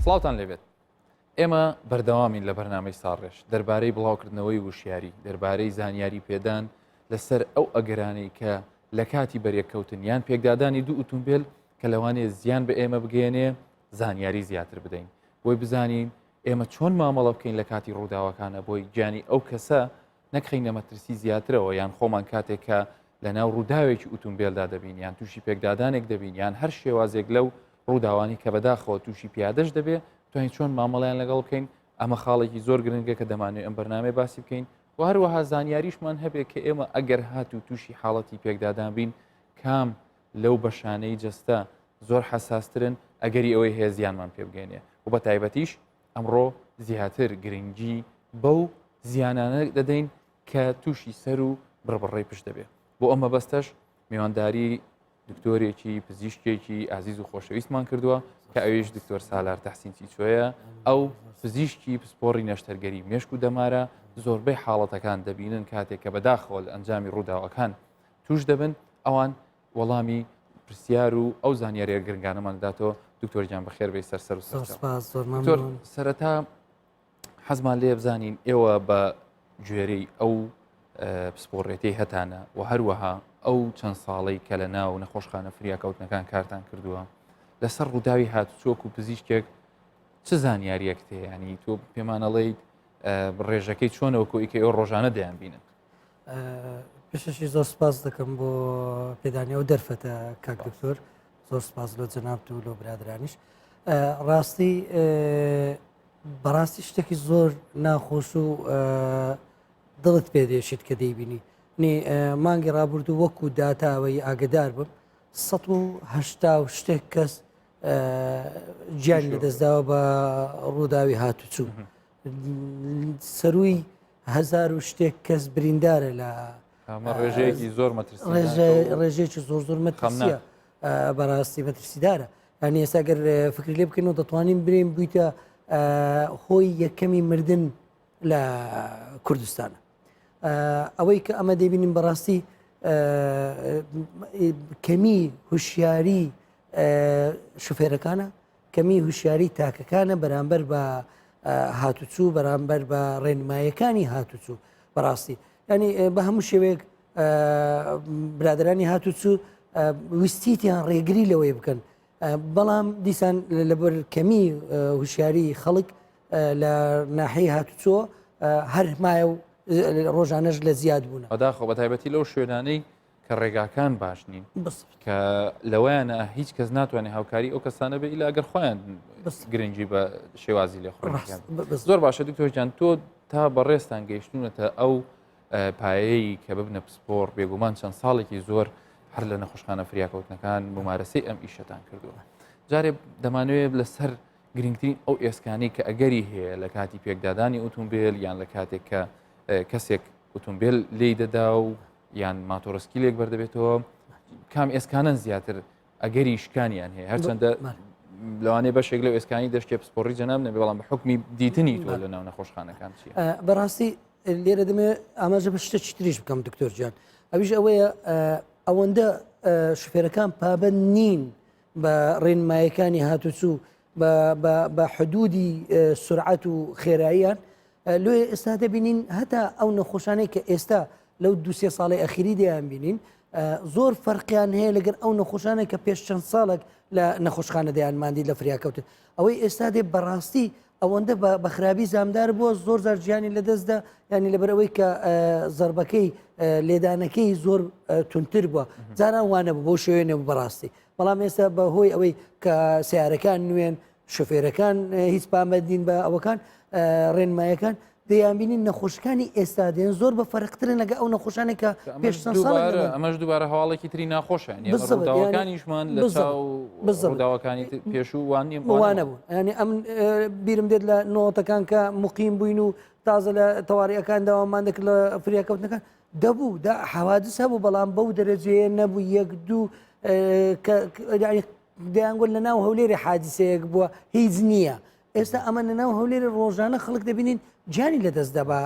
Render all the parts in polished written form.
سڵاوتان لێبێت ئێمە بەردەوامین لە بەرنامەی ساڕێش دەربارەی بڵاوکردنەوەی وشیاری دەربارەی زانیاری پێدان لەسەر ئەو ئەگەرانەی کە لە کاتی بەریەککەوتن یان پێکدادانی دوو ئۆتۆمبیل کە لەوانەیە زیان بە ئێمە بگەێنێ زانیاری زیاتر بدەین بۆی بزانین ئێمە چۆن مامەڵە بکەین لە کاتی ڕووداوەکانە بۆی گیانی ئەو کەسە نەکەینە مەترسی زیاترەوە یان خۆمان کاتێکە لە ناو ڕووداوێکی ئۆتۆمبیلدا دەبین یان تووشی پێکدادانێک دەبین یان هەر شێوازێک لەو ڕووداوانی کە بەداخەوە تووشی پیادەش دەبێت توانین چۆن مامەڵیان لەگەڵ بکەین ئەمە خاڵێکی زۆر گرنگە کە دەمانوێت ئەم بەرنامەی باسی بکەین و هەروەها زانیاریشمان هەبێت کە ئێمە ئەگەر هات و تووشی حاڵەتی پێکدادان بین کام لەو بەشانەی جەستە زۆر حساسترن ئەگەری ئەوەی هەیە زیانمان پێ بگەێنێ و بە تایبەتیش ئەمڕۆ زیاتر گرنگی بەو زیانانە دەدەین کە تووشی سەر و بڕبڕی پشت دەبێت بۆ ئەمە بەستەش میوانداری دکتۆرێکی پزیشکێکی ئازیز و خۆشەویستمان کردووە کە ئەویش دکتۆر سالار تەحسین چیچۆیە ئەو پزیشکی پسپۆڕی نەشتەرگەری مێشک و دەمارە زۆربەی حاڵەتەکان دەبینن کاتێک کە بەداخەوە لە ئەنجامی ڕووداوەکان توش دەبن ئەوان وەڵامی پرسیار و ئەو زانیاریە گرنگانەمان داتەوە دکتۆرجان بەخێر بێ سەر دکتۆر سەرەتا حەزمان لێ بزانین ئێوە بە گوێرەی ئەو پسپۆڕێتی هەتانە و هەروەها ئەو چەند ساڵی کە لە ناو نەخۆشخانە فریاکەوتنەکان کارتان کردووە لەسەر ڕووداوی هاتوچۆک و پزیشکێک چ زانیاریەک تێ ینی تۆ پێمانەڵێیت ڕێژەکەی چۆنەوەکو ئیکە ئەو ڕۆژانە دەیان بینن پێشەشی زۆر سپاس دەکەم بۆ پێدانیەوە دەرفەتە کاک دکتۆر زۆر سپاس لۆ جەنابت و لۆ برادرانیش ڕاستی بەڕاستی شتێکی زۆر ناخۆش و دڵت پێدێشێت کە دەیبینی مانگی ڕابردوو وەکو داتاوەی ئاگدار بم 180 شتێک کەس گیان لەدەستداوە بە ڕووداوی هاتوچوو سەروی 1000 شتێک کەس بریندارە لە ڕێژەیەکی زۆر ڕێژەیەکی زۆر مەترسیە بەڕاستی مەترسیدارە ینی ئێستا گەر فکری لێ بکەینەوە دەتوانین برین بوویتە هۆی یەکەمی مردن لە کوردستانە ئەوەی کە ئەمە دەبینیم بەڕاستی کەمی هوشیاری شوفێرەکانە کەمی هوشیاری تاکەکانە بەرامبەر بە هاتوچوو بەرامبەر بە ڕێنمایەکانی هاتوچوو بەڕاستی ینی بە هەموو شێوەیەک برادرانی هاتوچوو ویستیتیان ڕێگری لەوەی بکەن بەڵام دیسان لەبەر کەمی هوشیاری خەڵک لە ناحەی هاتوچۆ هەر مایە و ڕۆژانەش لە زیاد بوون بەداخۆ بە تایبەتی لەو شوێنانەی کە ڕێگاکان باش نین کە لەوەیانە هیچ کەس ناتوانێت هاوکاری ئەو کەسانە بێ ئیلا ئەگەر خۆیان گرنگی بە شێوازی لێ خۆیان زۆر باشە دکتۆرجان تۆ تا بەڕێستان گەیشتونەتە ئەو پایەی کە ببنە پسپۆڕ بێگومان چەند ساڵێکی زۆر هەر لە نەخۆشخانە فریاکەوتنەکان ممارەسەی ئەم ئیشەتان کردووە جارێ دەمانوێت لەسەر گرنگترین ئەو ئێسکانەی کە ئەگەری هەیە لە کاتی پێکدادانی ئۆتۆمبیل یان لە کاتێک کە کەسێک ئۆتۆمبیل لێی دەدا و یان ماتۆرسکی لێک بەردەبێتەوە کام ئێسکانن زیاتر ئەگەری شکانیان هەیە هەرچەندە لەوانەیە بەشێک لەو ئێسکانی دەشتێ پسپۆڕی جەناب نەبێ بەڵام بە حکمی دیتنی تۆ لە ناو نەخۆشخانەکان چیە بەڕاستی لێرە دەمێ ئاماژە بە شتێکی تریش بکەم دکتۆر جان ئەویش ئەوەیە ئەوەندە شوفێرەکان پابەند نین بە ڕێنمایەکانی هاتوچوو بە حدودی سرعەت و خێراییان لێ ئێستا دەبینین هەتا ئەو نەخۆشانەی کە ئێستا لەو دوسێ ساڵی ئەخیری دەیان بینین زۆر فەرقیان هەیە لەگەر ئەو نەخۆشانە کە پێش چەند ساڵێک لە نەخۆشخانە دەیانماندی لە فریاکەوتن ئەوەی ئێستا دێ بەڕاستی ئەوەندە بە خراپی زامدار بووە زۆر زار گیانی لەدەستدا ینی لەبەرەوەی کە زەربەکەی لێدانەکەی زۆر تونتر بووە جاران وانە بوو بۆ شوێنێ بەڕاستی بەڵام ئێستا بە هۆی ئەوەی کە سیارەکان نوێن شوفێرەکان هیچ پامەدین بە ئەوەکان ڕێنمایەکان دەیانبینین نەخۆشەکانی ئێستا دێن زۆر بە فەرقترن لەگە ئەو نەخۆشانێک کە پێش ئەمەش دووبارە هەواڵێکی تری ناخۆشیان ڕووداوەکانیشمان لە ڕووداوەکانی پێشوو وانە بوون ینی ئەم بیرم دێت لە نۆتەکان کە مقیم بووین و تازە لە تەواریەکان داوامان دەکرد لە فریاکەوتنەکان دەبوو حەوادث هەبوو بەڵام بەو دەرەجەیە نەبوو یەک دوو دەیانگوت لە ناو هەولێری حادیسەیەک بووە هیچ نییە ئێستا ئەمە لە ناو هەولێری ڕۆژانە خەڵک دەبینین جانی لەدەستدا بە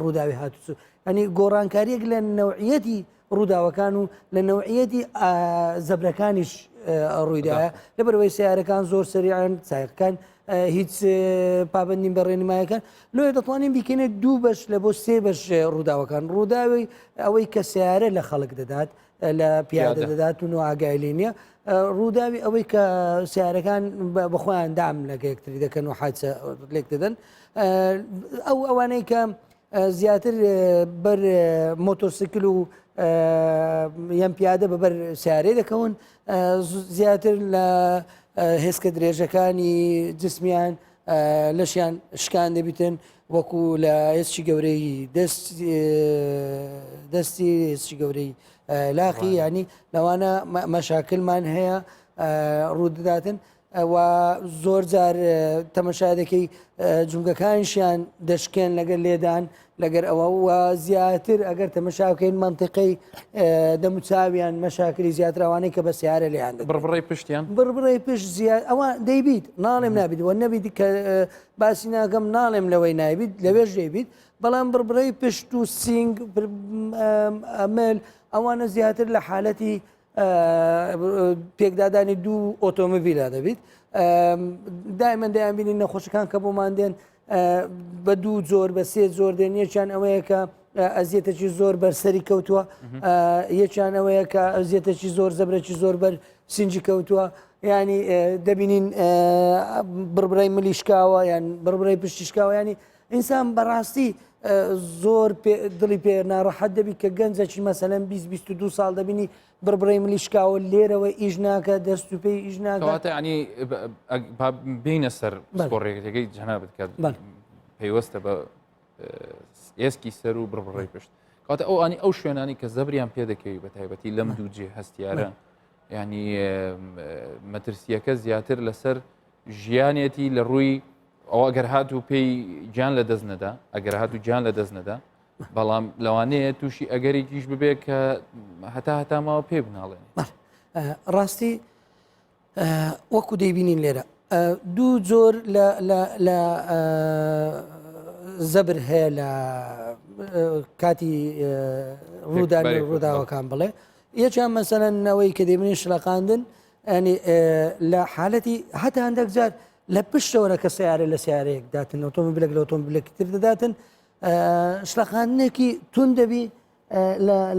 ڕووداوی هاتوچوو ینی گۆڕانکاریەک لە نەوعیەتی ڕووداوەکان و لە نەوعیەتی زەبرەکانیش ڕوویدایە لەبەرەوەی سیارەکان زۆر سەریعن چایەکان هیچ پابندیم بە ڕێنمایەکان لۆ دەتوانین بیکەنێت دوو بەش لە بۆ سێ بەش ڕووداوەکان ڕووداوی ئەوەی کە سیارە لە خەڵک دەدات لە پیادە دەدات و ئاگای لێ نییە ڕووداوی ئەوەی کە سیارەکان بەخۆیان دام لەگە یەکتری دەکەن و حادسە لێک دەدەن ئەو ئەوانەی کە زیاتر بەر مۆتۆرسیکل و یان پیادە بەبەر سیارەی دەکەون زیاتر لە هێزکە درێژەکانی جسمیان لەشیان شکان دەبیتن وەکو لە هێزی گەورەی دەستی هێزی گەورەی لاقی ینی لەوانە مەشاکلمان هەیە ڕوودەداتن و زۆر جار تەمەشا دەکەی جونگەکانشیان دەشکێن لەگەر لێدان لەگەر ئەوە وە زیاتر ئەگەر تەمەشا بکەین منتیقەی دەموچاویان مەشاکری زیاترەوانەی کە بە سیارە لێیان بڕبڕی پشتیان بڕبڕی پشت زیاد ئەوە دەیبیت ناڵێم نابیت وە نەبیت کە باسی ناکەم ناڵێم لەوەی نایبیت لەوێژ دەیبیت بەڵام بڕبڕی پشت و سینگ ئەمل ئەوانە زیاتر لە حالەتی پێکدادانی دوو ئۆتۆمبیلا دەبیت دائما دەیان بینین نەخۆشەکان کە بۆمان دێن بە دوو جۆر بە سێ زۆر دێن یەکیان ئەوەیە کە ئەزیەتەکی زۆر بەرسەری کەوتووە یەکیان ئەوەیە کە ئەزیەتەکی زۆر زەبرەکی زۆر بەر سنجی کەوتووە ینی دەبینین بڕبڕی ملیشکاوە یان بڕبڕی پشتیشکاوە ینی ئینسان بەڕاستی زۆر دڵی پێ ناڕەحەت دەبی کە گەنجێکی مەسەلەن 22 ساڵ دەبینی بڕبڕی ملیشکاوە لێرەوە ئیش ناکە دەست و پێی ئیش ناکات ینی بینە سەر سپۆڕێکەکەی جەنابەت کات پەیوەستە بە ئێسکی سەر و بڕبڕی پشت کاتە ئەو ئانی ئەو شوێنانی کە زەبریان پێ دەکەوی بە تایبەتی لەم دووجێ هەستیارە ینی مەترسیەکە زیاتر لەسەر ژیانێتی لە ڕووی ئەو ئەگەر هاتوو پێی گیان لە دەست نەدا ئەگەر هاتوو گیان لە دەست نەدا بەڵام لەوانەیە تووشی ئەگەرێکیش ببێ کە هەتا ماوە پێ بناڵێن ڕاستی وەکو دەیبینین لێرە دوو جۆر لە زەبر هەیە لە کاتی ڕوودانی ڕووداوەکان بڵێ یەکیان مەسەلەنەوەی کە دەبینین شلەقاندن ینی لە حالەتی هەتا هەندێک جار لە پشتەوەرە کە سیارە لە سیارەیەک داتن ئۆتۆمبیلێک لە ئۆتۆمبیلێکی تر دەداتن شلەقاندنێکی تون دەبی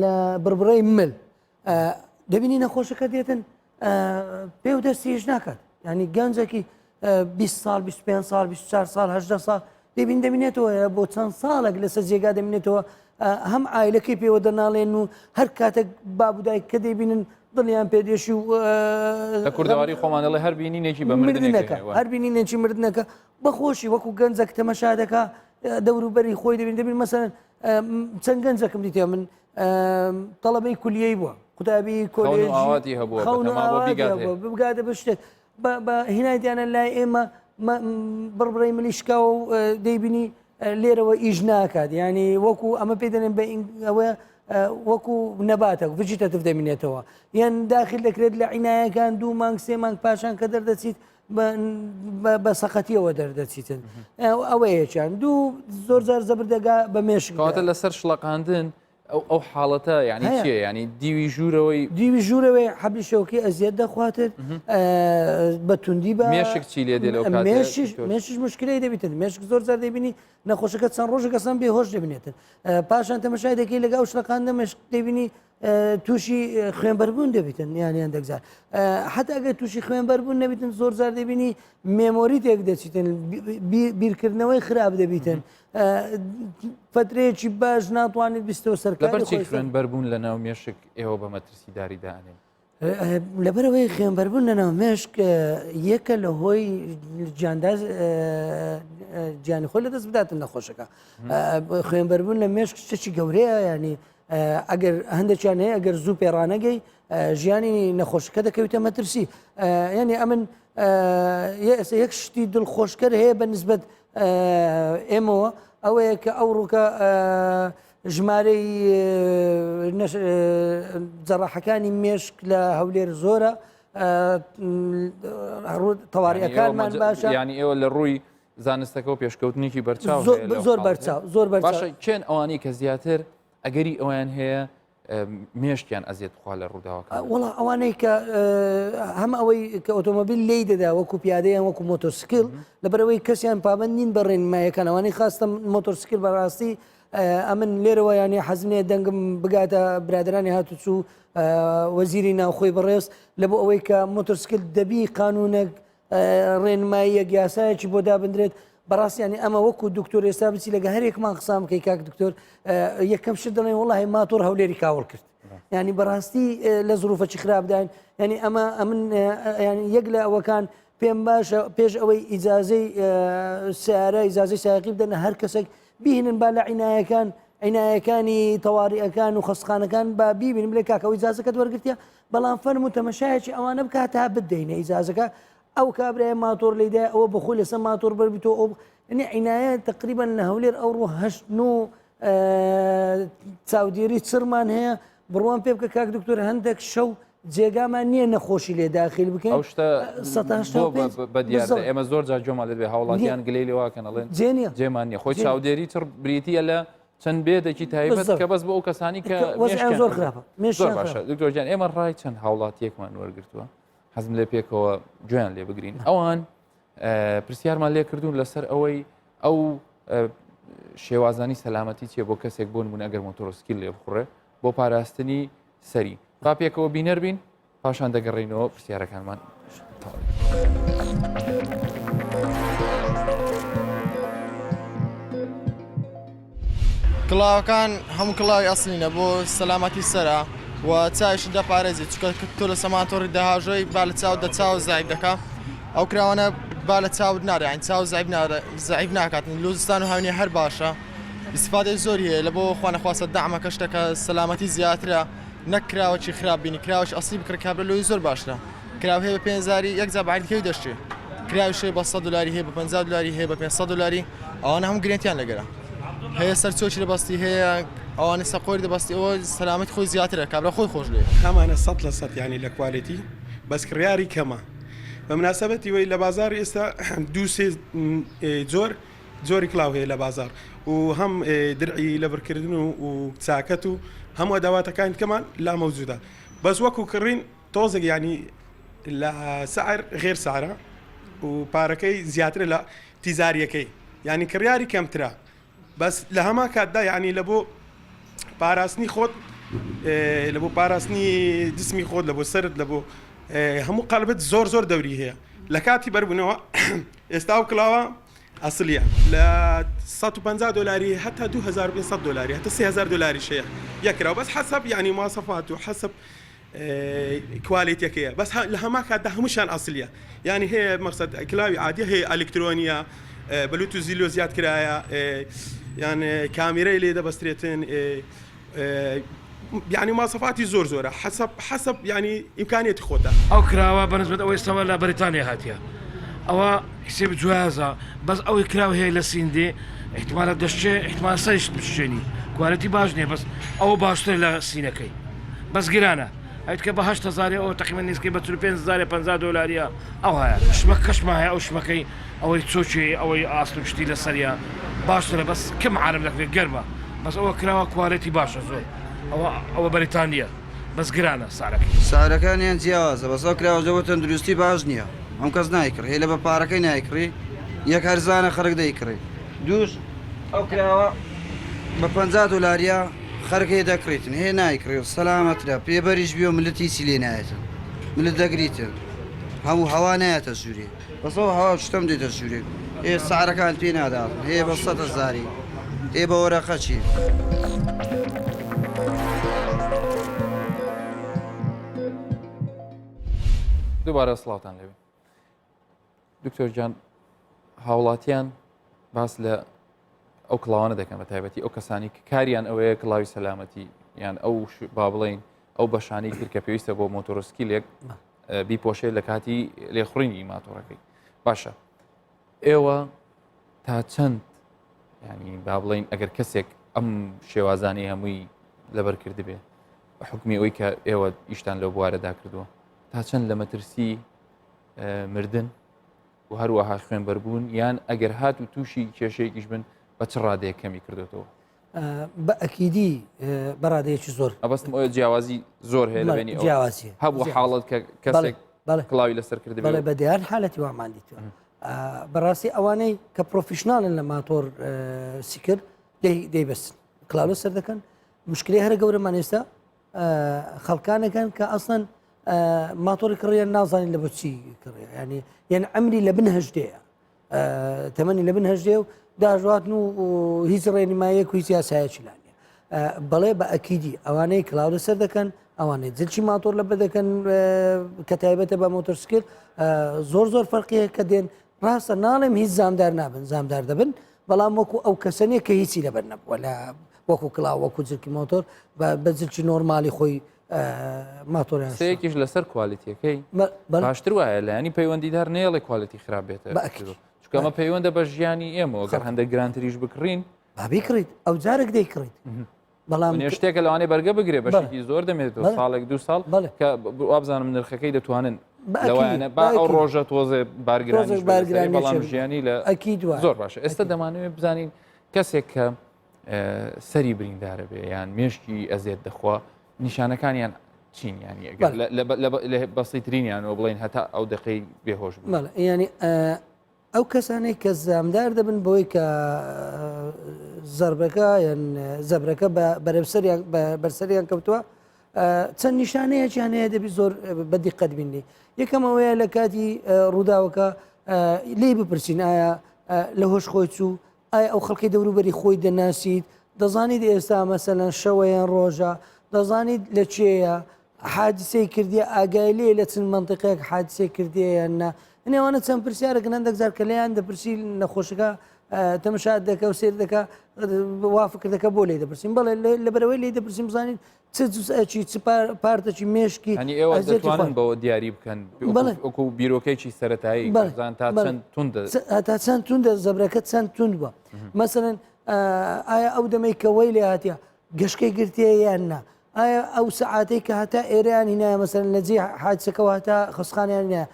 لە بڕبڕی مل دەبینی نەخۆشەکە دێتن پێ و دەستیش ناکات ینی گەنجێکی 20 ساڵ 25 ساڵ 24 ساڵ 18 ساڵ دەبین دەبینێتەوە بۆ چەند ساڵێک لەسەر جێگا دەبینێتەوە هەم ئایلەکەی پێوە دەناڵێن و هەر کاتێک بابودای کە دەبینن دڵیان پێدێشی و لە کوردەواری خۆمانەڵێ هەر بینینێکی بە مردنەکە هەر بینینێکی مردنەکە بەخۆشی وەکو گەنجەك تەمەشا دەکا دەوروبەری خۆی دەبین دەبین مەسەرەن چەند گەنجەکەم دیتێ من تەڵەبەی کولیەی بووە قوتابی کۆلێژی هەبووە بگاتە بە شتێک بە هینایدیانە لای ئێمە بڕبڕی ملیشکا و دەیبینی لێرەوە ئیژ ناکات ینی وەکو ئەمە پێ دەنێن بە ئەوە وەکو نەباتە وجیتە تف دەمینێتەوە یان داخل دەکرێت لە عینایەکان 2 مانگ 3 مانگ پاشان کە دەردەچیت بە سەقەتیەوە دەردەچیتن ئەوە یەکیان دوو زۆر جار زەبردەگا بە مێشک کاتە لەسەر شڵەقاندن ئەو حاڵەتە ینی چیە ینی دیوی ژوورەوەی حەبلی شەوکی ئەزیەت دەخواتر بە توندی بە مێشک چی لێ دێ مێشش مشکلەی دەبیتن مێشک زۆر جار دەبینی نەخۆشەکە چەند ڕۆژە کەسان بێهۆش دەبینێتن پاشان تەمەشای دەکەی لەگەڵ شلەقاندە مێشک دەبینی تووشی خوێنبەربوون دەبیتن یانیان دەگزار حتا ئەگەر تووشی خوێنبەربوون نەبیتن زۆر جار دەبینی مێمۆری تێک دەچیتن بیرکردنەوەی خراپ دەبیتن فترەیەکی باش ناتوانێت بیستەوە سەرکار لەبەرچی خوێنبەربوون لە ناو مێشک ئێوە بە مەترسیداری دانێن لەبەرەوەی خوێنبەربوون لە ناو مێشک یەکە لە هۆی جانداز گیانی خۆی لەدەست بداتن نەخۆشەکە خوێنبەربوون لە مێشک شتێکی گەورەیە ینی ئەگەر هەندێکیان هەیە ئەگەر زوو پێڕانەگەی ژیانی نەخۆشەکە دەکەویتە مەترسی ینی ئەمن یەک شتی دڵخۆشکەر هەیە بە نسبەت ئێمەوە ئەوەیە کە ئەو ڕووکە ژمارەی جەڕاحەکانی مێشک لە هەولێر زۆرە تەواریەکانمان باشە ینی ئێوە لە ڕووی زانستەکە و پێشکەوتنیی بەرچاو زۆر بەرچاو زۆر بەرچاو چێن ئەوانی کە زیاتر ئەگەری ئەویان هەیە مێشتیان ئەزیێت خوا لە ڕووداوەکە وڵا ئەوانەی کە هەم ئەوەی کە ئۆتۆمۆبیل لی دەدا وەکو پیادەیان وەکو مۆتۆسکل لەبەرەوەی کەسیان پابند نین بە ڕێنمایەکان ئەوانەی خاستە مۆتۆسکل بەڕاستی ئەمن لێرەوە ینی حەزمێ دەنگم بگاتە برادرانی هاتوچوو وەزیری ناوخۆی بەڕێز لە بۆ ئەوەی کە مۆتۆسکل دەبی قانونێک ڕێنماییەک یاسایەکی بۆ دابدرێت بەڕاستیانی ئەمە وەکو دکتۆر ئێستا بچی لەگە هەرێکمان قسام بکەی کاک دکتۆر یەکەم شت دەڵێن وڵی ماتۆر هەولێری کاوڵ کرد ینی بەڕاستی لە زروفەی خراپداین ینی ئەمە ئەمن یەک لە ئەوەکان پێم باشە پێش ئەوەی ئیجازەی سیارە ئیجازەی سایقی بدەنە هەر کەسێک بیهێنن با لە عینایەکانی تەواریەکان و خەستخانەکان با بیبینیم لێ کاکەەوە ئیجازەکەت وەرگرتیە بەڵام فەرم و تەمەشایەکی ئەوانە بکات تا بدەینە ئیجازەکە ئەو کابرای ماتۆر لێدا ئەوە بخۆی لەسەر ماتۆر بەربیتەوە ئەو عنایە تقریبان لە هەولێر ئەوڕۆ هەشت چاودێری چرمان هەیە بڕوان پێ بکە کاک دکتۆر هەندێک شەو جێگامان نییە نەخۆشی لێ داخل بکەین ئەو شتە بە دیار ئێمە زۆر جا جۆمان لێت بێ هاوڵاتیان گلەی لێواکەن ئەڵێن جێنیە جێمان نیە خۆی چاودێری چڕ بریتە لە چەند بێدەکی تایبەت کە بەس بۆ ئەو کەسانی کە زۆر خراپە زۆر باشە دکتۆرجان ئێمە ڕای چەند هاوڵاتیەکمان وەرگرتووە حەزم لێ پێکەوە گوێیان لێ بگرین ئەوان پرسیارمان لێ کردوون لەسەر ئەوەی ئەو شێوازانی سەلامەتی چیە بۆ کەسێک بۆ نمونە ئەگەر مۆتۆرۆسکیل لێ بخوڕێ بۆ پاراستنی سەری با پێکەوە بینەر بین پاشان دەگەڕێینەوە پرسیارەکانمان کڵاوەکان هەموو کڵاوی ئەسلینە بۆ سەلامەتی سەرە و چاویش دەپارێزی چکە تۆ لە سەماتۆری داهاژۆی با لە چاو دەچاو زایب دەکا ئەو کراوانە با لە چاود نارە ئەین چاو زایب ناکاتن لوزستان و هاونێ هەر باشە استفادەی زۆری هەیە لە بۆ خوانەخواستە دامەکە شتەکە سەلامەتی زیاترە نەکراوەکی خراپ بینی کراوەش ئەسلی بکرد کابرا لۆی زۆر باشترە کراو هەیە بە 5,000 یەک جا بەعیدکەوی دەشتێ کراویشێ بە 100 دلاری هەیە بە 50 دلاری هەیە بە 500 دلاری ئەوانە هەموو گرنتیان لەگەرە هەیە سەرچۆکی دەبەستی هەیە ئەوانە سەقۆری دەبەستی ئەوە سەلامەتی خۆی زیاترە کابرا خۆی خۆش لێ هەمانە 100% ینی لە کوالیتی بەس کڕیاری کەمە بە مناسبەتی وی لە بازار ئێستا دووسێ جۆری کلااو هەیە لە بازار و هەم درعی لەبرکردن و چاکەت و هەموو داواتەکان کەمان لا مەوجودە بەس وەکو کڕین تۆزێک ینی لە سعر غێر سعرە و پارەکەی زیاترە لە تیزاریەکەی ینی کڕیاری کەمترە بەس لە هەما کاتدا ینی لە بۆ پاراستنی خۆت لە بۆ پاراستنی جسمی خۆت لە بۆ سرت لە بۆ هەموو قەلبت زۆر دەوری هەیە لە کاتی بەربوونەوە ئێستا و کلاوە ئەسلیە لە 150 دلاری هەتا 2500 دلاری هەتا 3000 دلاری شەیە یەکراوە بەس حەسەب ینی مواصفات و حەسەب کوالیتیەکەیە بەس لە هەما کاتدا هەمووشان ئەسلیە ینی هەیە مەقسەد کلاوی عادی هەیە ئەلکترۆنیە بلوتو زیلۆ زیاد کرایە یان کامیرەی لێ دەبەسترێتن يعني مواصفاتی زۆرە حەسەب ینی ئیمکانیەتی خۆتە ئەو کراوە بەنسبەت ئەوەی ئێستاوە لە بەریتانیا هاتیە ئەوە حسێب جوازە بەس ئەوەی کراو هەیە لە سیندێ احتمالە دەشتێ احتمال سەریشت بشێنی کوالەتی باش نییە بەس ئەوە باشتر لە سینەکەی بەس گرانە ئەیتکە بە 8,000 ئەو تقریبا نیسکەی بە 5,050 دلاریە ئەو هەیە شمە کەشما هەیە ئەو شمەکەی ئەوەی چۆچی ئەوەی ئاست و شتی لە سەریە باشترە بەس کەم عالم دەکرێت گەرمە بەس ئەوە کراوە کوالەتی باشە زۆر ئەوە بەریتانیە بەس گرانە سعرەکانیان جیاوازە بەس ئەو کراوەوە تەندروستی باش نییە ئەم کەس نایکڕ هەیە لە بە پارەکەی نایکڕی یەک هەرزانە خەرک دەیکڕی دووش ئەو کراوە بە 50 دلاریە خەرکەی دەکڕیتن هەیە نایکڕی سەلامەترە پێبەریش بیۆ ملەتی چی لێ نایەتن ملت دەگریتن هەموو هەوا نایەتە سووری بەسەوە هەوا شتم دێتە سووری هەیە سعرەکان پێ ناداتن هەیە بە 100,000 هەیە بە وەرەقەچی دووبارە سڵاوتان لێبێ دکتۆر جان هاوڵاتیان باس لە ئەو کڵاوانە دەکەن بە تایبەتی ئەو کەسانی کە کاریان ئەوەیە کڵاوی سەلامەتی یان ئەو با بڵێن ئەو بەشانەی کرد کە پێویستە بۆ مۆتۆرۆسکیلێک بیپۆشێت لە کاتی لێخڕینی ماتۆڕەکەی باشە ئێوە تا چەند ینی با بڵێن ئەگەر کەسێک ئەم شێوازانی هەمووی لەبەر کرد بێ بە حکمی ئەوەی کە ئێوە ئیشتان لەو بوارەدا کردووە تا چەند لە مەترسی مردن و هەروەها خوێنبەربوون یان ئەگەر هات و تووشی کێشەیەکیش بن بە چ ڕادەیە کەمی کردوێتەوە بە ئەکیدی بەڕادەیەکی زۆر ئەبستم ئەوە جیاوازی زۆر هەیە لەبێنی ئەوە جیاوازیە هەبوو حاڵت کە کەسێک کڵاوی لەسەر کرد بەڵێ بەدیان حالەتی وامان دیتوە بەڕاستی ئەوانەی کە پرۆفیشنالن لە ماتۆر سیکر دەیبەستن کلااو سەر دەکەن مشکلی هەرە گەورەمان ئێستا خەڵکانەکەن کە ئەسڵەن ماتۆری کڕیان نازانین لە بۆچی کڕێ ینی یعنی ئەمری لە بن هەژدەیە تەمەنی لە بن هەژدێ و داژواتن و هیچ ڕێنمایەک و هیچ یاسایەکی لانیە بەڵێ بە ئەکیدی ئەوانەی کلااو لەسەر دەکەن ئەوانەی جلچی ماتۆر لە بەدەکەن کە تایبەتە بە مۆتۆرسکل زۆر فەرقیە کە دێن ڕاستە ناڵێم هیچ زامدار نابن زامدار دەبن بەڵام وەکو ئەو کەسەنێک کە هیچی لەبەر نەبووە لە وەکو کلااو وەکو جلکی مۆتۆر بە جلکی نۆرمالی خۆی ماتۆریان سەیەکیش لەسەر کوالیتیەکەی باشتر وایە لە ینی پەیوەندیدار نێڵێ کوالیتی خراپ بێتە چکەمە پەیوەندە بە ژیانی ئێمەوە گەر هەندێک گرانتریش بکڕین بابیکڕیت ئەو جارێک دەیکڕیت بەڵام شتێکە لەوانێ بەرگە بگرێ بەشێکی زۆر دەمێتەوە ساڵێک دو ساڵ کە وابزانم نرخەکەی دەتوانن لەوانە با ئەو ڕۆژە تۆزێ بارگرانی بەڵام ژیانی لە زۆر باشە ئێستا دەمانوێت بزانین کەسێک کە سەری بریندارە بێ یان مێشکی ئەزێت دەخوا نیشانەکانیان چینیانی لە بەسیترینیانەوە بڵین هەتا ئەو دقەی بێهۆش ینی ئەو کەسانەی کە زامدار دەبن بۆی کە زەربەکە یان زەبرەکە بەرسەریان کەوتووە چەند نیشانەیەکیان هەیە دەبی زۆر بەدی قەتبینی یەکەمەوەیە لە کاتی ڕووداوەکە لێ بپرسین ئایا لە هۆش خۆی چوو ئایا ئەو خەڵکی دەوروبەری خۆی دەناسیت دەزانیت ئێستا مەسەلەن شەوەیان ڕۆژە دەزانیت لە چێە حادسەی کردی ئاگای لێ لە چەند منطقەیەک حادسەی کردیە یان نا نێوانە چەند پرسیارەکە هەندێک جار کە لەیان دەپرسی نەخۆشەکە تەمەشات دەکە و سێر دەکە وافکردەکە بۆ لێ دەپرسیم بەڵێ لەبەرەوەی لێ دەپرسیم بزانین چ جوزئەکی چ پارتێکی مێشکی ئێوە دەتوانن بەوە دیاری بکەن وەکو بیرۆکەیەکی سەرەتایی تا چەند توندە تا چەند توندە زەبرەکە چەند تند بووە مەسەرەن ئایا ئەو دەمەی کەوەی لێ هاتیە گەشتەی گرتیە یان نا ئایا ئەو سەعاتەی کە هەتا ئێرانی نایە مەسەرەن لە جێ حادسەکەەوە هەتا خستخانیان نیە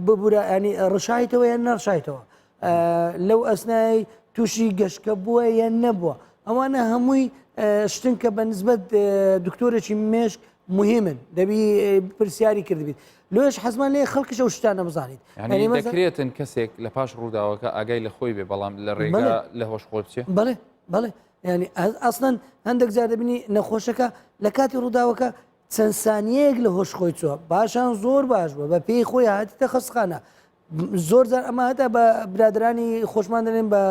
ببوورە ینی ڕشایتەوە یان نەڕشایتەوە لەو ئەسنایی تووشی گەشتکە بووە یان نەبووە ئەوانە هەمووی شتن کە بە نسبەت دکتۆرێکی مێشک مهمن دەبی پرسیاری کردبیت لۆش حەزمان لێ خەڵکیش ئەو شتانە بزانیت دەکرێتن کەسێک لە پاش ڕووداوەکە ئاگای لە خۆی بێ بەڵام لە ڕێگا لە هۆش خۆ بچێ بڵێ ینی ئەسڵەن هەندێک جار دەبینی نەخۆشەکە لە کاتی ڕووداوەکە چەند سانیەیەک لە هۆش خۆی چووە باشان زۆر باش بووە بە پێی خۆی هاتیتە خستخانە زۆر جار ئەمە هەتا بە برادرانی خۆشمان دەڵێن بە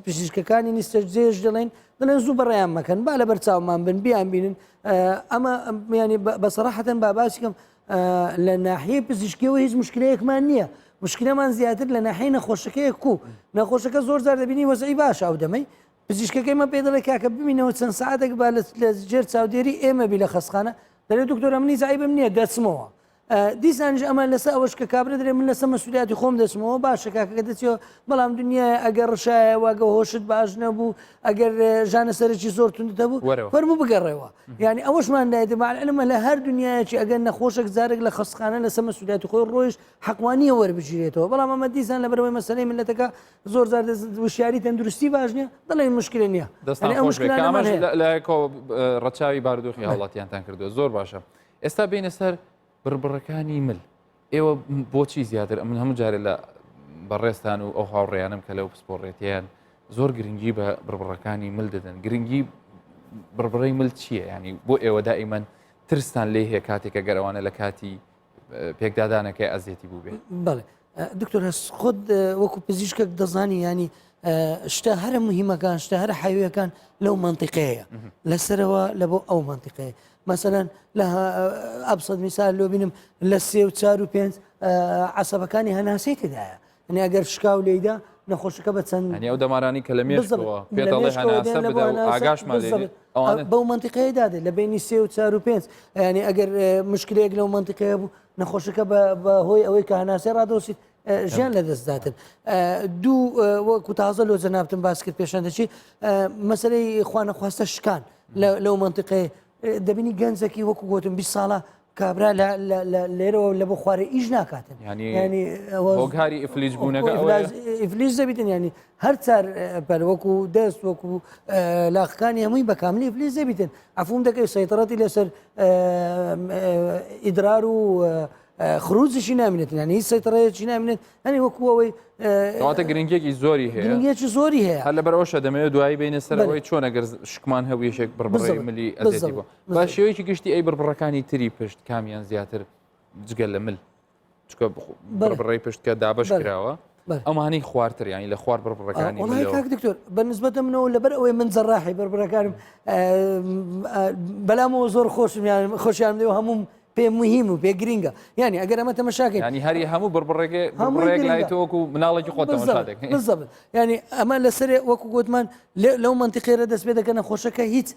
پزیشکەکانی نیستەجێش دەڵێن زوو بەڕێیان مەکەن با لە بەرچاومان بن بیان بینن ئەمە ینی بەسەراحەتەن با باسیکەم لە ناحیە پزیشکیەوە هیچ مشکلەیەکمان نییە مشکلەمان زیاتر لە ناحیە نەخۆشەکەیە کو نەخۆشەکە زۆر جار دەبینی وەزعی باشە ئەو دەمەی پزیشکەکەی مە پێ دەڵێ کاکە ببینەوە چەند سعاتێک با لە جێر چاودێری ئێمە بی لە خەستخانە دەڵێ دکتۆر منی زایبم نییە دەچمەوە دیسانش ئەمە لەسەر ئەوەش کە کابرا دەرێ من لەسەر مەسوولیاتی خۆم دەچمەوە باشە کاکەکە دەچێەوە بەڵام دنیای ئەگەر ڕشایە واگە هۆشت باش نەبوو ئەگەر ژانە سەرکی زۆر توندە بوو فەرموو بگەڕێەوە ینی ئەوەشمان دایێت معلمە لە هەر دنیایەکی ئەگەر نەخۆشێک زارێک لە خەستخانە لەسەر مەسوولیاتی خۆی ڕۆیش حەقوانیە وەربگیرێتەوە بەڵام ئەمە دیسان لەبەرەوەی مەسەلەی ملەتەکە زۆر زار وشیاری تەندروستی باش نییە دەڵێ مشکلە نییە ڕەچاوی بارودۆخی هاوڵاتیانتان کردووە زۆر باشە ئێستا بینە سەر بربڕەکانی مل ئێوە بۆچی زیاتر من هەموو جارێ لە بەڕێستان و ئەو هاوڕێیانم کە لەو پسپۆڕێتیان زۆر گرنگی بە بربڕەکانی مل دەدەن گرنگی بربڕەی مل چییە ینی بۆ ئێوە دائیمەن ترستان لێ هەیە کاتێکە گەرەوانە لە کاتی پێکدادانەکەی ئەزیەتی بوو بێت بەڵێ دکتۆر هەست خۆت وەکو پزیشکێک دەزانی ینی شتە هەرە مهمەکان شتە هەرە حیوەکان لەو منطقەیە لەسەرەوە لە بۆ ئەو منطقەیە مثلەن لە ئەبسەد میسال لۆ بینم لە 3 و 4 و 5 عەسەبەکانی هەناسەی تدایە ئەنی ئەگەر شکاو لێیدا نەخۆشەکە بە چەند ئەو دەمارانی کە لە مێشکەوە پێدەڵێ هەناسە بدە و ئاگاشمان لێ بەو منطقەیە دادێت لە بینی 3 و 4 و 5 ینی ئەگەر مشکلەیەک لەو منطقەیە بوو نەخۆشەکە بە هۆی ئەوەی کە هەناسەی ڕادۆسیت ژیان لە دەستداتن دوو وەکو تازە لۆ جەنابتم باس کرد پێشەندەچی مەسەلەی خوانەخواستە شکان لەو منطقەیە دەبینی گەنجێکی وەکو گوتم 20 ساڵە کابرا لێرەوە لە بۆ خوارێ ئیش ناکاتن هۆگاری ئیفلیج بوونەکە ئەوەیە؟ ئیفلیج دەبیتن ینی هەر چار وەکو دەست وەکو لاخەکانی هەمووی بە کاملی ئیفلیج دەبیتن عفوم دەکەی سەیطرەتی لەسەر ئیدرار و خروجشی نامێنێت ینی هیچ سەیطرەیەکی نامێنێت هەنی وەکو ئەوەی کەواتە گرنگێکی زۆری هەیە، گرنگێکی زۆری هەیە. هەر لەبەرەوەشە دەمەوێت دوایی بینە سەرەوەی چۆن ئەگەر شکمان هەویشێک بڕبڕی ملی ئەزێتی بووە. با شێوەیەکی گشتی ئەی بڕبڕەکانی تری پشت کامیان زیاتر جگەل لە مل چکە بڕبڕی پشت کە دابش کراوە ئەمانەی خواردتر ینی لە خوارد بڕبڕەکانی کاک دکتۆر بەنسبەتە منەوە لەبەر ئەوەی من جەڕاحی بڕبڕەکانم بەلامەوە زۆر خۆشم خۆشیان دێ و هەموم پێ مهم و پێ گرینگە ینی ئەگەر ئەمە تەمەشاکەین ینی هەری هەموو بڕبڕێک لای تۆوەکو مناڵێکی خۆتەمەشادێک بالضبط ینی ئەمە لەسەر وەکو گوتمان لەو منتیقێرە دەست پێ دەکەنە خۆشەکە هیچ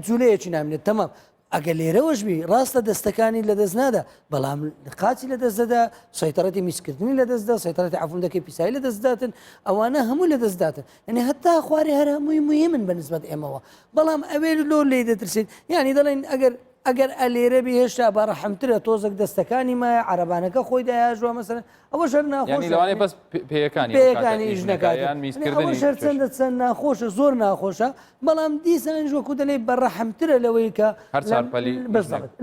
جوولەیەکی نامێت تەمام ئەگەر لێرەوەش بی ڕاستە دەستەکانی لە دەست نادا بەڵام قاچی لە دەست دەدا سەیطرەتی میسکردنی لە دەستدا سەیطرەتی عفوندەکەی پیسایی لە دەستداتن ئەوانە هەموو لە دەستداتن ینی هەتا خوارێ هەر هەمووی مهمن بەنسبەت ئێمەوە بەڵام ئەوێ لۆ لێ دەترسین ینی دەڵێن ئەگەر ئەلێرە بێ هێشتا بەڕەحمترە تۆزێک دەستەکانی مایە عربانەکە خۆی دایاژوە مەسەن ئەوە شەر ناخۆش لەوانێ بەس پێیەکانی ژنەکان ئەوە شەر چەند ناخۆشە زۆر ناخۆشە بەڵام دیسان وەکو دەڵێ بەڕەحمترە لەوەی کە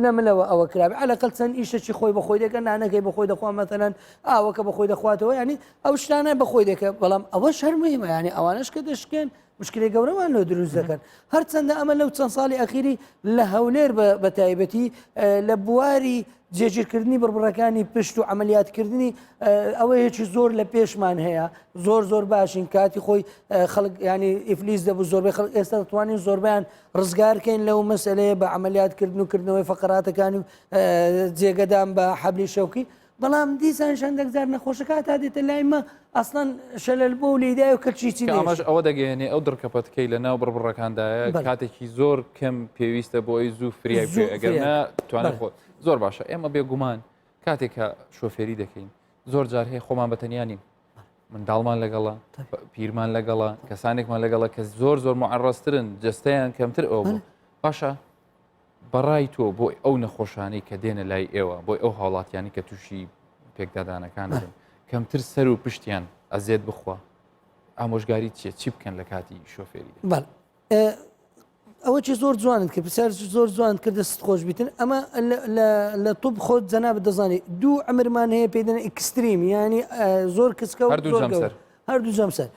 لەملەوە ئەوە کرابێ عەلەقەڵ چەند ئیشەکی خۆی بەخۆی دەکە نانەکەی بەخۆی دەخوا مەتەلەن ئاوەکە بەخۆی دەخواتەوە ینی ئەو شتانە بەخۆی دەکە بەڵام ئەوە شەر مهمە ینی ئەوانش کە دەشکێن مشکلی گەورەمان لە دروست دەکەن هەرچەندە ئەمە لەو چەند ساڵی ئەخیری لە هەولێر بە تایبەتی لە بواری جێگیرکردنی بڕبڕەکانی پشت و عملیاتکردنی ئەوە هیچی زۆر لە پێشمان هەیە زۆر باشین کاتی خۆی خەڵک ینی ئیفلیس دەبوو زۆربەی خەڵک ئێستا دەتوانین زۆربیان ڕزگارکەین لەو مەسئلەیە بە عملیاتکردن و کردنەوەی فەقراتەکانی و جێگەدان بە حەبلی شەوکی بەڵام دیسان شەندێکجار نەخۆشەکە تا دێتە لای مە ئەسڵەن شەلەل بۆ و لێدای و کەچیچی ئەمەش ئەوە دەگەێنێ ئەو دڕکەپەتکەی لە ناو بڕبڕەکاندایە کاتێکی زۆر کەم پێویستە بۆ ئەوی زوو فریای پێ ئەگەرنا توانێت خۆ زۆر باشە ئێمە بێگومان کاتێکە شۆفێری دەکەین زۆر جار هەیە خۆمان بەتەنیا نیم منداڵمان لەگەڵە پیرمان لەگەڵە کەسانێکمان لەگەڵە کە زۆر معڕاسترن جستەیان کەمتر ئەو باشە بەڕای تۆ بۆ ئەو نەخۆشانەی کە دێنە لای ئێوە بۆی ئەو هاوڵاتیانی کە تووشی پێکدادانەکان بن کەمتر سەر و پشتیان ئەزێت بخوا ئامۆژگاری چی بکەن لە کاتی شۆفێری ئەوە چی زۆر جوانت کە پرسیار زۆر جوان کە دەست خۆش بیتن ئەمە لە توپ خۆت جەناب دەزانێت دوو ئەمرمان هەیە پێدەنە ئیکستریم ینی زۆر کچکە و هەردوو جەمسەر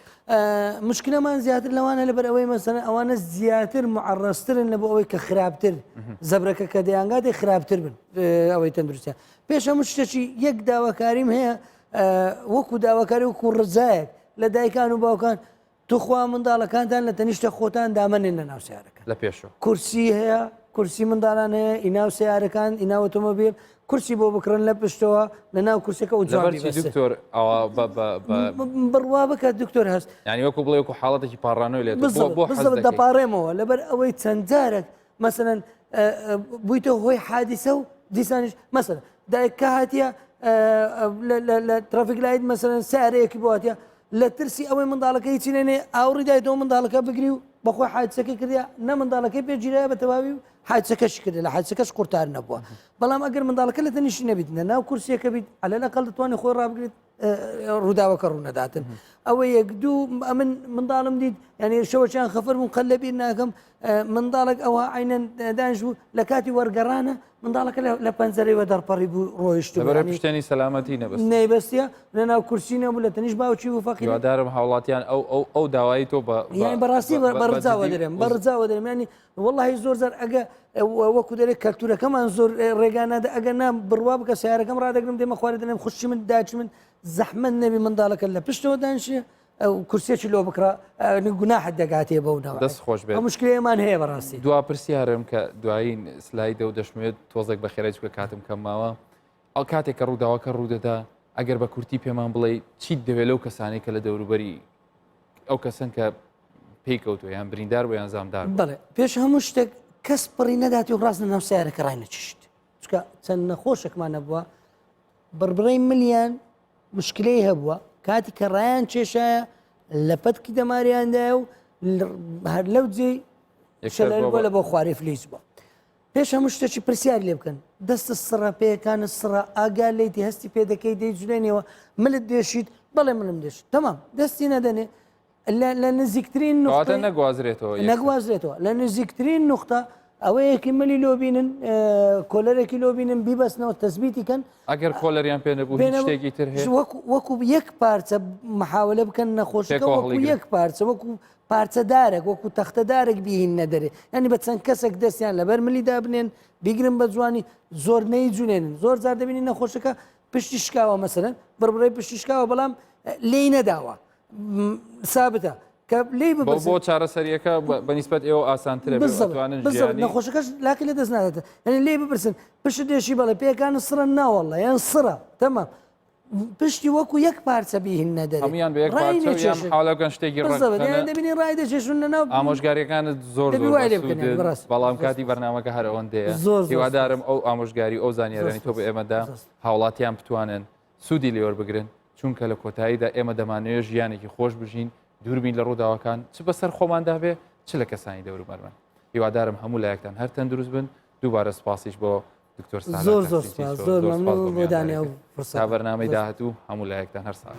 مشکلەمان زیاتر لەوانە لەبەر ئەوەی مەسەن ئەوانە زیاتر معڕسترن لە بۆ ئەوەی کە خراپتر زەبرەکە کە دەیانگاتێ خراپتر بن ئەوەی تەندروستیان پێش هەموو شتێکی یەک داواکاریم هەیە وەکو داواکاری وەکو ڕزایەک لە دایکان و باوکان توخوا منداڵەکانتان لە تەنیشتە خۆتان دامەنێن لە ناو سیارەکە لە پێشەوە کورسی هەیە کورسی منداڵان هەیە ئیناو سیارەکان ئیناو ئۆتۆمۆبیل کورسی بۆ بکڕن لە پشتەوە لە ناو کورسەکە و جوانی دکتۆر بڕوا بکات دکتۆر هەست ینی وەکو بڵێ وەکو حاڵەتێکی پاڕانەوەی لێت دەپارێمەوە لەبەر ئەوەی چەند جارێک مەسەن بوویتە هۆی حادیسە و دیسانیش مەسەن دایکە هاتیە لە ترافیک لایت مەسەن سیارەیەکی بۆاتە لە ترسی ئەوەی منداڵەکە هیچی نێنێ ئاوڕی دایتەوە منداڵەکە بگری و بەخۆی حادسەکەی کردیا نە منداڵەکەی پێگیرایە بە تەواوی و حادسەکەش کرد لە حادسەکەش قورتار نەبووە بەڵام ئەگەر منداڵەکە لە تەنیشتی نەبیت ناو کورسیەکە بیت عەلەقەڵ دەتوانێت خۆی ڕابگریت ڕووداوەکە ڕوونەداتن ئەوە یەک دوو من منداڵم دیت ینی شەوەچیان خەفەر بوون قەل لەبیر ناکەم منداڵێک ئەوە عینەن دانیش بوو لە کاتی وەرگەڕانە منداڵەکە لە پەنجەرەوە دەرپەڕی بوو ڕۆیشت پشتێنی سەلامەتی نەبەستە لە ناو کورسی نەبوو لە تەنیش باوکی و فەقیر هیوادارم هاوڵاتیان ئەو داوای تۆ بەڕاستی بەڕزاوە دەرێم بەڕزاوە دەرێم ینی وەڵڵاهی زۆر زار ئەگە وەکو دەرێت کەلتورەکەمان زۆر ڕێگانەدا ئەگەر نام بڕوا بکە سیارەکەم ڕدەگرم دێمە خوارد دەڵێم خوشی من داچ من زەحمەت نەبی منداڵەکە لە پشتەوە دانیشێ ئەو کورسێکی لۆ بکرا گوناحت دەگاتێ بەونەوە دەست خۆش بێت مشکلەیەمان هەیە بەڕاستی دوا پرسیارم کە دوایین سلایدە و دەشمێت تۆزێک بە خێرای بکە کاتم کەماوە ئەو کاتێک کە ڕووداوەکە ڕوودەدا ئەگەر بە کورتی پێمان بڵێ چیت دەوێت لەو کەسانی کە لە دەوروبەری ئەو کەسن کە پێی کەوتوە یان بریندار بۆ یان زامدار بڵێ پێش هەموو شتێک کەس پڕی نەداتی و ڕاست ناو سیارەکە ڕای نەچشت چکە چەند نەخۆشێکمان نەبووە بڕبڕی ملیان مشکلەی هەبووە کاتی کە ڕایان کێشایە لە پەتکی دەماریاندایە و هەر لەو جێ شەلەل بۆ لە بۆ خوارێ فلیس بووە پێش هەموو شتێکی پرسیاری لێ بکەن دەستە سڕە پێەکانە سڕە ئاگا لێتی هەستی پێ دەکەی دەیجولێنەوە ملت دێشیت بەڵێ منم دێشت تەمام دەستی نەدەنێ لە نزیکترین کەواتە نەگوازرێتەوە نەگوازرێتەوە لە نزیکترین نقطە ئەوەیەکی ملی لۆبینن کۆلەرێکی لۆبینن بیبەستنەوە تەسبیتی کەن ئەگەر کۆلەریان پێ نەبوو هیچ شتێکی تر هەیە وەکو یەک پارچە محاولە بکەن نەخۆشەکە وەکو یەک پارچە وەکو پارچەدارێک وەکو تەختەدارێک بیهین نەدەرێ ینی بە چەند کەسێک دەستیان لەبەر ملیدا بنێن بیگرن بە جوانی زۆر نەی جوێنن زۆر جار دەبینی نەخۆشەکە پشتی شکاوە مەسەرەن بڕبڕی پشتی شکاوە بەڵام لی نەداوە سابتە کە لی بۆ چارەسەریەکە بەنیسبەت ئێوە ئاسانترە بتوانن نەخۆشەکەش لاکی لە دەست نادێتە ینی لێ بپرسن پشت دێشی بەڵێ پێکان سڕە ناوەڵە یان سڕە تەمام پشتی وەکو یەک پارچە بیهین نەدەێت هەمویان بە یەک حاڵەکەن شتێکی دەبینی ڕای دەچێشون لەناو ئامۆژگاریەکانت زۆر بەڵام کاتی بەرنامەکە هەر ئەوەندەیە هیوادارم ئەو ئامۆژگاری ئەو زانیارانی تۆ بە ئێمەدا هاوڵاتیان بتوانن سوودی لێوەربگرن چونکە لە کۆتاییدا ئێمە دەمانوێت ژیانێکی خۆش بژین دووربین لە ڕووداوەکان چ بەسەر خۆماندا بێ چ لە کەسانی دەوروبەرمان هیوادارم هەموو لایەکتان هەر تەندروست بن دووبارە سپاسیش بۆ دکتۆر زۆر مەمنوون بۆ دانیا و تا بەرنامەی داهاتوو هەموو لایەکتان هەر ساڵ